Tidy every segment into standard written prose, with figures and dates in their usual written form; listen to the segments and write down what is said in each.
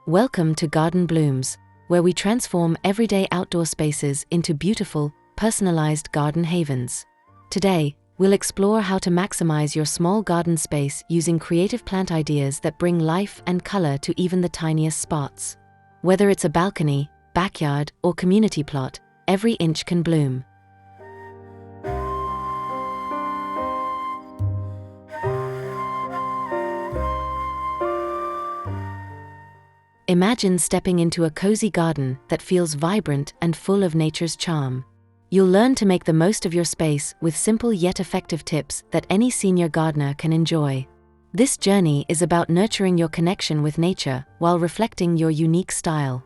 Welcome to Garden Blooms, where we transform everyday outdoor spaces into beautiful, personalized garden havens. Today, we'll explore how to maximize your small garden space using creative plant ideas that bring life and color to even the tiniest spots. Whether it's a balcony, backyard, or community plot, every inch can bloom. Imagine stepping into a cozy garden that feels vibrant and full of nature's charm. You'll learn to make the most of your space with simple yet effective tips that any senior gardener can enjoy. This journey is about nurturing your connection with nature while reflecting your unique style.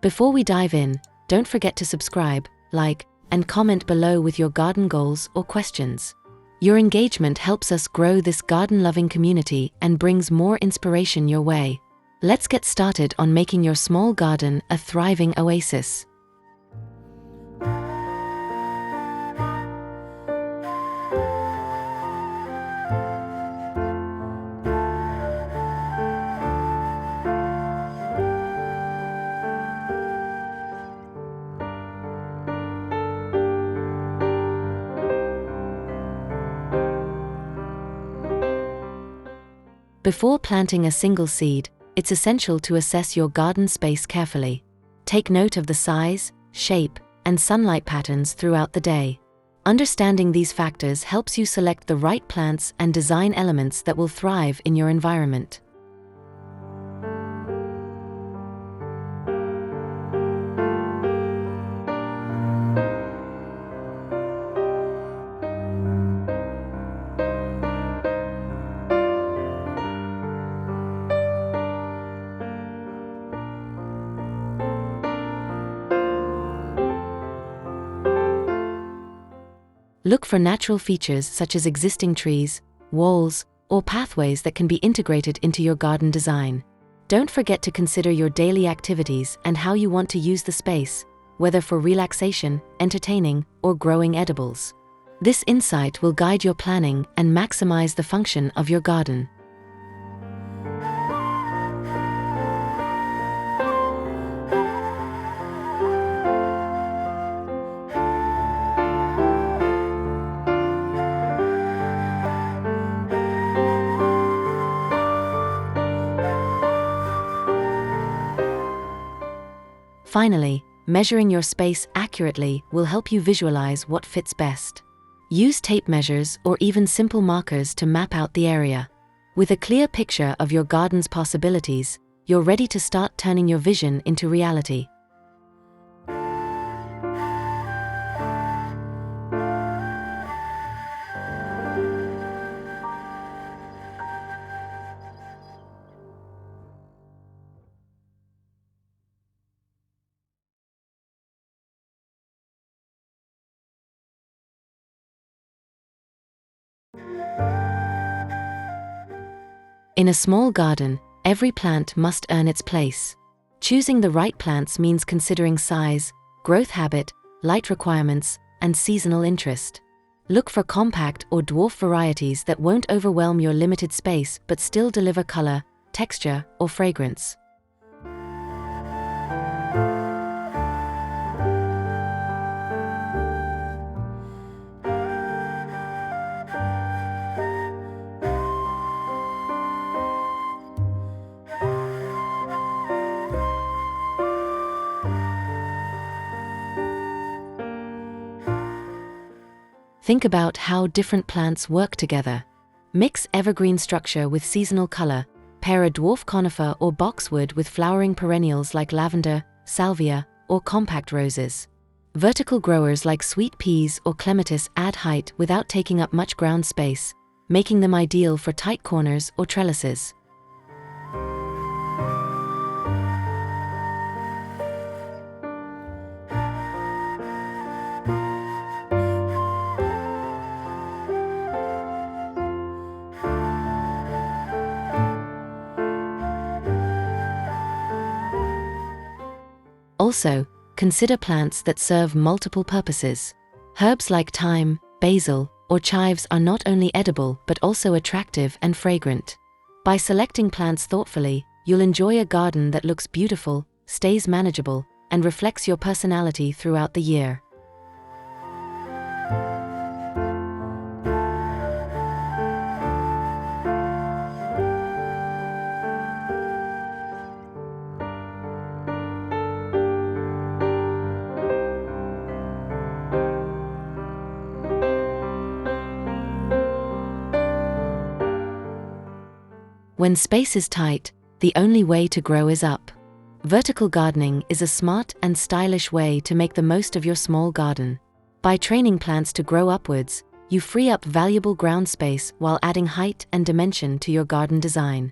Before we dive in, don't forget to subscribe, like, and comment below with your garden goals or questions. Your engagement helps us grow this garden-loving community and brings more inspiration your way. Let's get started on making your small garden a thriving oasis. Before planting a single seed, it's essential to assess your garden space carefully. Take note of the size, shape, and sunlight patterns throughout the day. Understanding these factors helps you select the right plants and design elements that will thrive in your environment. Look for natural features such as existing trees, walls, or pathways that can be integrated into your garden design. Don't forget to consider your daily activities and how you want to use the space, whether for relaxation, entertaining, or growing edibles. This insight will guide your planning and maximize the function of your garden. Finally, measuring your space accurately will help you visualize what fits best. Use tape measures or even simple markers to map out the area. With a clear picture of your garden's possibilities, you're ready to start turning your vision into reality. In a small garden, every plant must earn its place. Choosing the right plants means considering size, growth habit, light requirements, and seasonal interest. Look for compact or dwarf varieties that won't overwhelm your limited space but still deliver color, texture, or fragrance. Think about how different plants work together. Mix evergreen structure with seasonal color, pair a dwarf conifer or boxwood with flowering perennials like lavender, salvia, or compact roses. Vertical growers like sweet peas or clematis add height without taking up much ground space, making them ideal for tight corners or trellises. Also, consider plants that serve multiple purposes. Herbs like thyme, basil, or chives are not only edible but also attractive and fragrant. By selecting plants thoughtfully, you'll enjoy a garden that looks beautiful, stays manageable, and reflects your personality throughout the year. When space is tight, the only way to grow is up. Vertical gardening is a smart and stylish way to make the most of your small garden. By training plants to grow upwards, you free up valuable ground space while adding height and dimension to your garden design.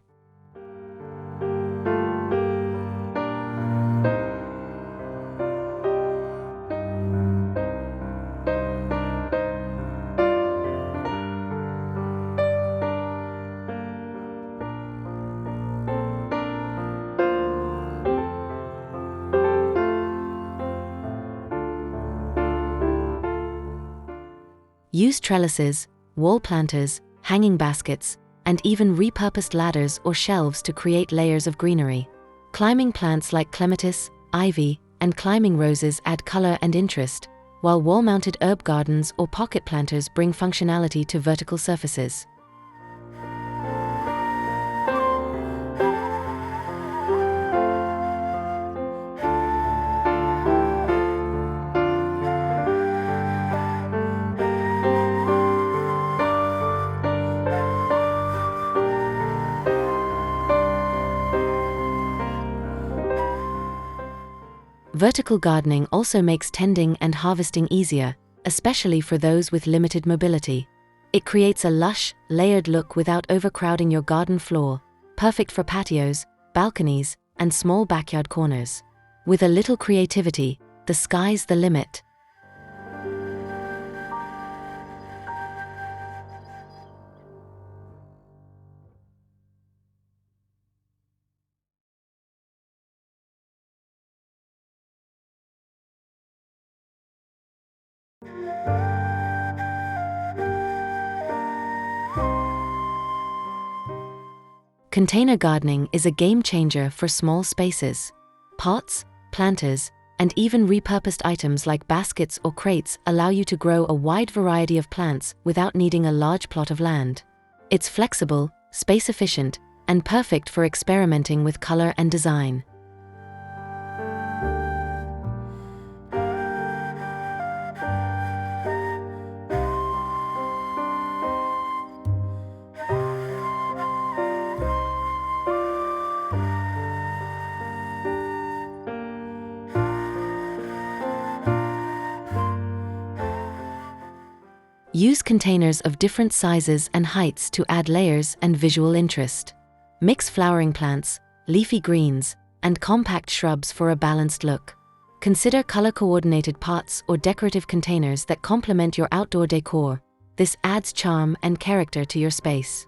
Use trellises, wall planters, hanging baskets, and even repurposed ladders or shelves to create layers of greenery. Climbing plants like clematis, ivy, and climbing roses add color and interest, while wall-mounted herb gardens or pocket planters bring functionality to vertical surfaces. Vertical gardening also makes tending and harvesting easier, especially for those with limited mobility. It creates a lush, layered look without overcrowding your garden floor, perfect for patios, balconies, and small backyard corners. With a little creativity, the sky's the limit. Container gardening is a game changer for small spaces. Pots, planters, and even repurposed items like baskets or crates allow you to grow a wide variety of plants without needing a large plot of land. It's flexible, space-efficient, and perfect for experimenting with color and design. Use containers of different sizes and heights to add layers and visual interest. Mix flowering plants, leafy greens, and compact shrubs for a balanced look. Consider color-coordinated pots or decorative containers that complement your outdoor decor. This adds charm and character to your space.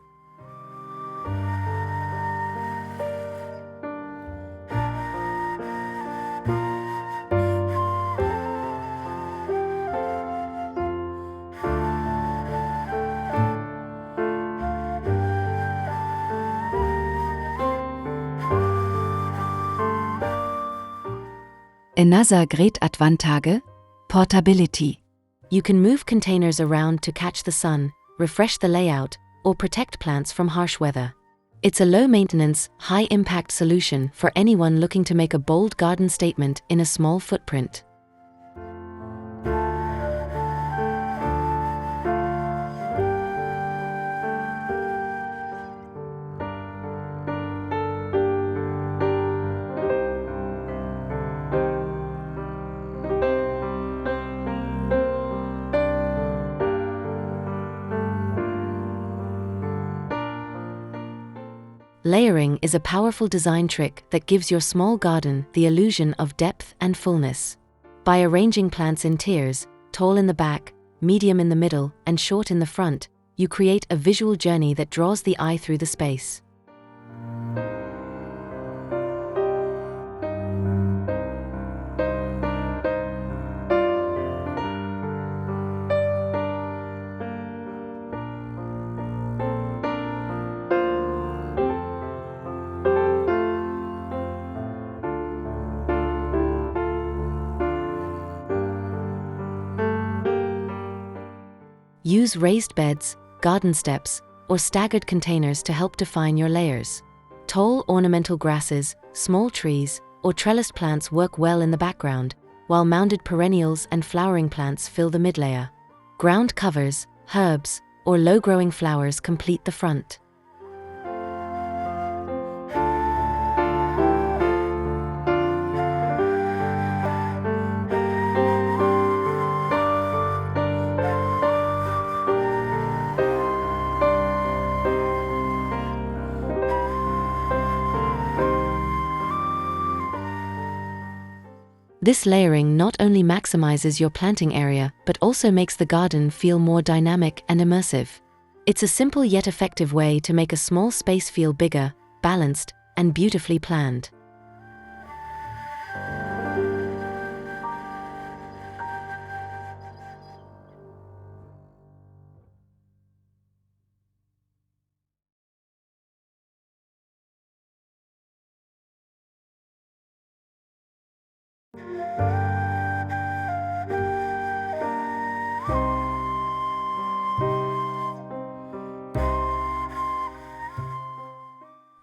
Another great advantage: portability. You can move containers around to catch the sun, refresh the layout, or protect plants from harsh weather. It's a low-maintenance, high-impact solution for anyone looking to make a bold garden statement in a small footprint. Layering is a powerful design trick that gives your small garden the illusion of depth and fullness. By arranging plants in tiers, tall in the back, medium in the middle, and short in the front, you create a visual journey that draws the eye through the space. Use raised beds, garden steps, or staggered containers to help define your layers. Tall ornamental grasses, small trees, or trellised plants work well in the background, while mounded perennials and flowering plants fill the mid-layer. Ground covers, herbs, or low-growing flowers complete the front. This layering not only maximizes your planting area, but also makes the garden feel more dynamic and immersive. It's a simple yet effective way to make a small space feel bigger, balanced, and beautifully planned.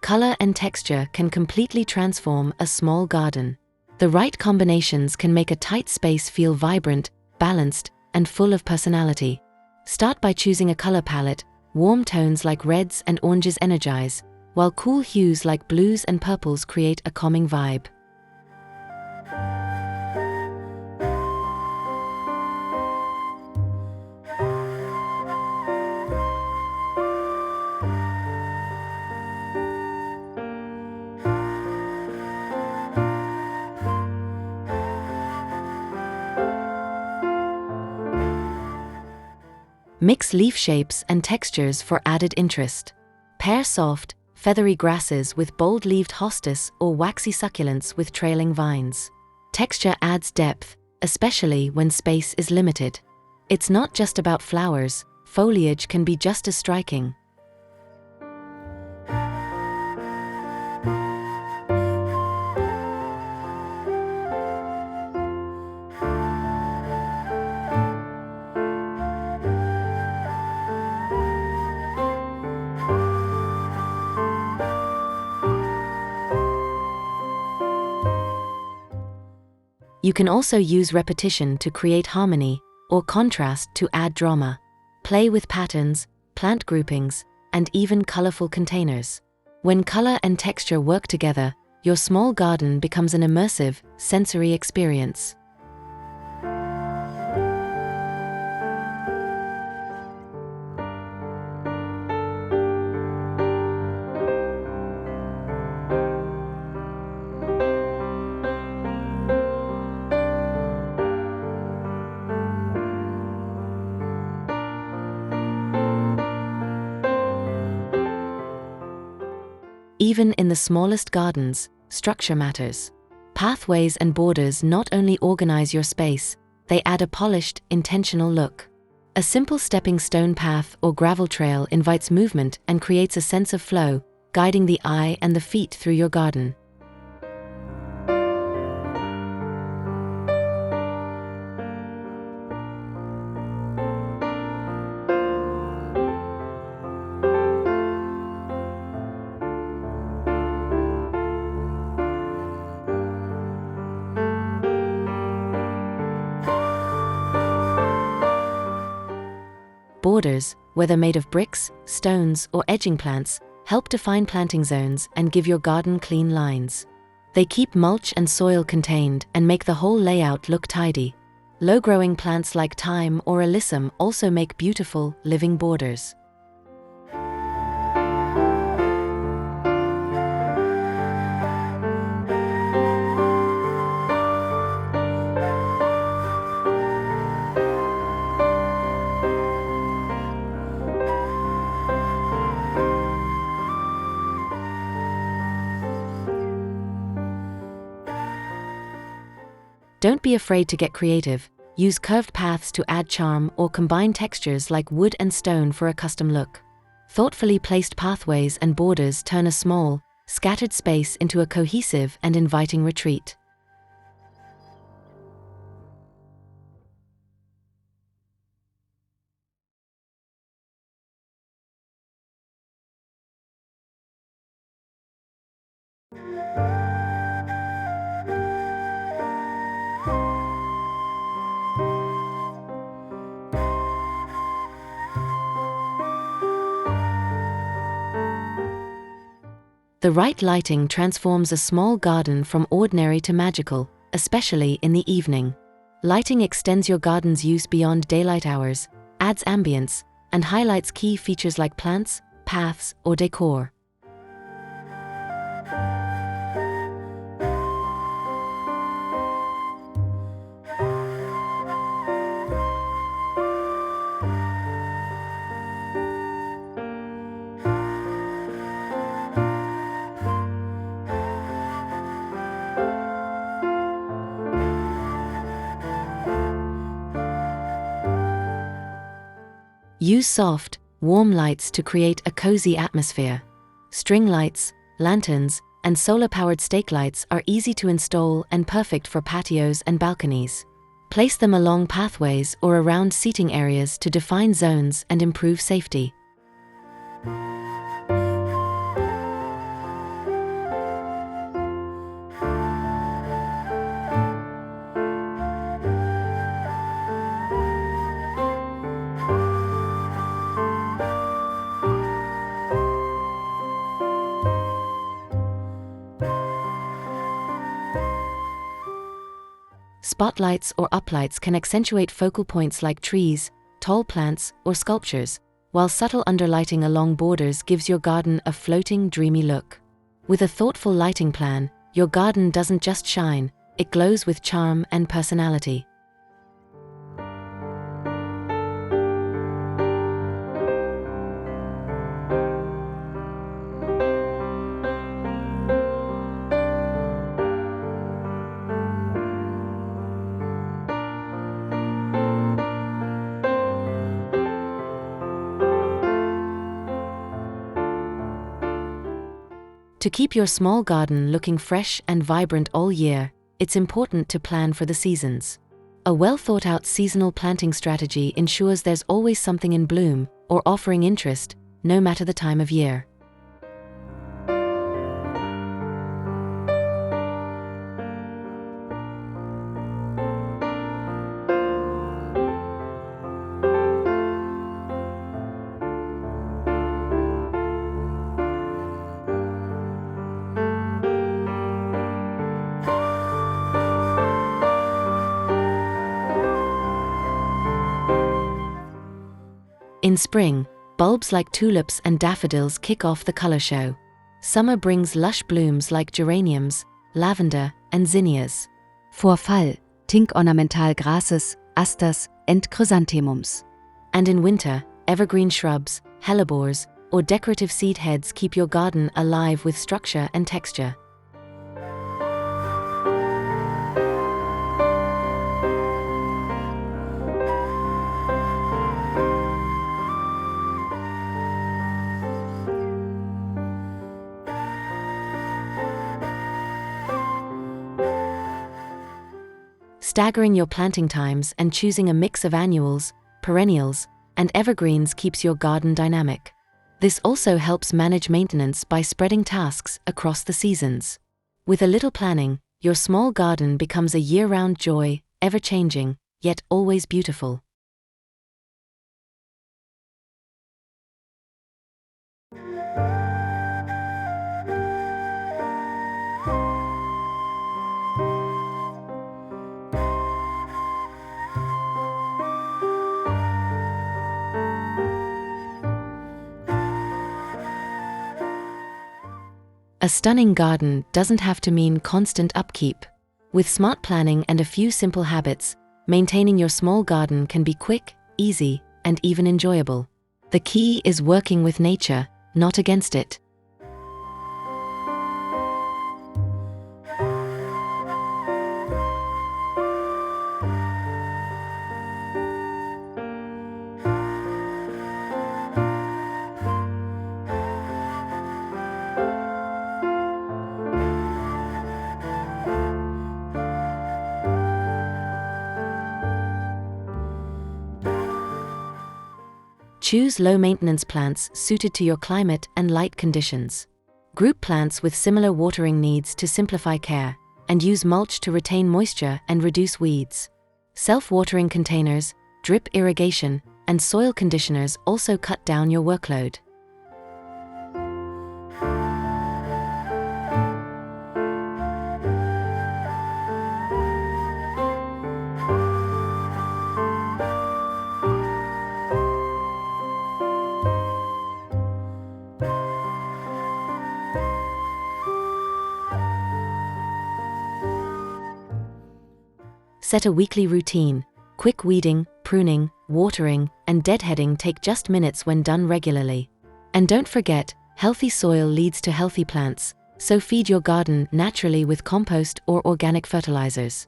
Color and texture can completely transform a small garden. The right combinations can make a tight space feel vibrant, balanced, and full of personality. Start by choosing a color palette. Warm tones like reds and oranges energize, while cool hues like blues and purples create a calming vibe. Mix leaf shapes and textures for added interest. Pair soft, feathery grasses with bold-leaved hostas or waxy succulents with trailing vines. Texture adds depth, especially when space is limited. It's not just about flowers, foliage can be just as striking. You can also use repetition to create harmony, or contrast to add drama. Play with patterns, plant groupings, and even colorful containers. When color and texture work together, your small garden becomes an immersive, sensory experience. Even in the smallest gardens, structure matters. Pathways and borders not only organize your space, they add a polished, intentional look. A simple stepping stone path or gravel trail invites movement and creates a sense of flow, guiding the eye and the feet through your garden. Borders, whether made of bricks, stones, or edging plants, help define planting zones and give your garden clean lines. They keep mulch and soil contained and make the whole layout look tidy. Low-growing plants like thyme or alyssum also make beautiful, living borders. Don't be afraid to get creative. Use curved paths to add charm or combine textures like wood and stone for a custom look. Thoughtfully placed pathways and borders turn a small, scattered space into a cohesive and inviting retreat. The right lighting transforms a small garden from ordinary to magical, especially in the evening. Lighting extends your garden's use beyond daylight hours, adds ambience, and highlights key features like plants, paths, or decor. Use soft, warm lights to create a cozy atmosphere. String lights, lanterns, and solar-powered stake lights are easy to install and perfect for patios and balconies. Place them along pathways or around seating areas to define zones and improve safety. Spotlights or uplights can accentuate focal points like trees, tall plants, or sculptures, while subtle underlighting along borders gives your garden a floating, dreamy look. With a thoughtful lighting plan, your garden doesn't just shine, it glows with charm and personality. To keep your small garden looking fresh and vibrant all year, it's important to plan for the seasons. A well-thought-out seasonal planting strategy ensures there's always something in bloom or offering interest, no matter the time of year. In spring, bulbs like tulips and daffodils kick off the color show. Summer brings lush blooms like geraniums, lavender, and zinnias. Vorfall, Tink ornamental grasses, asters, and chrysanthemums. And in winter, evergreen shrubs, hellebores, or decorative seed heads keep your garden alive with structure and texture. Staggering your planting times and choosing a mix of annuals, perennials, and evergreens keeps your garden dynamic. This also helps manage maintenance by spreading tasks across the seasons. With a little planning, your small garden becomes a year-round joy, ever-changing, yet always beautiful. A stunning garden doesn't have to mean constant upkeep. With smart planning and a few simple habits, maintaining your small garden can be quick, easy, and even enjoyable. The key is working with nature, not against it. Choose low-maintenance plants suited to your climate and light conditions. Group plants with similar watering needs to simplify care, and use mulch to retain moisture and reduce weeds. Self-watering containers, drip irrigation, and soil conditioners also cut down your workload. Set a weekly routine. Quick weeding, pruning, watering, and deadheading take just minutes when done regularly. And don't forget, healthy soil leads to healthy plants, so feed your garden naturally with compost or organic fertilizers.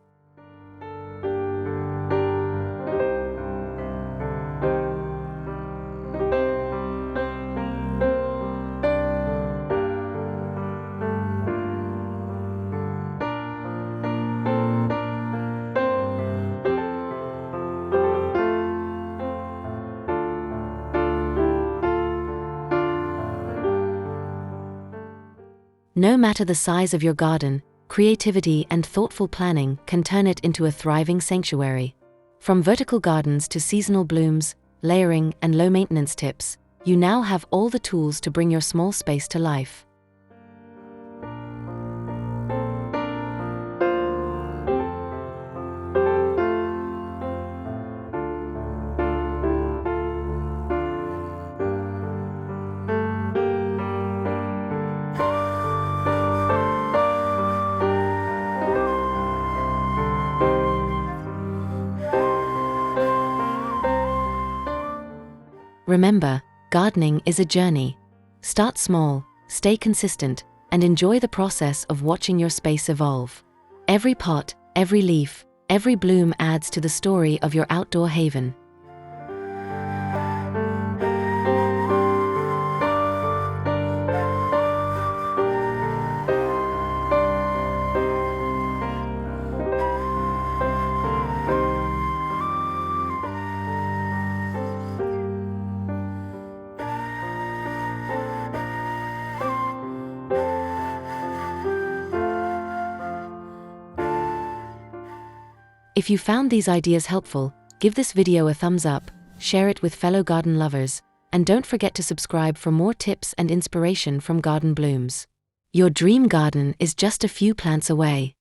No matter the size of your garden, creativity and thoughtful planning can turn it into a thriving sanctuary. From vertical gardens to seasonal blooms, layering, and low-maintenance tips, you now have all the tools to bring your small space to life. Remember, gardening is a journey. Start small, stay consistent, and enjoy the process of watching your space evolve. Every pot, every leaf, every bloom adds to the story of your outdoor haven. If you found these ideas helpful, give this video a thumbs up, share it with fellow garden lovers, and don't forget to subscribe for more tips and inspiration from Garden Blooms. Your dream garden is just a few plants away.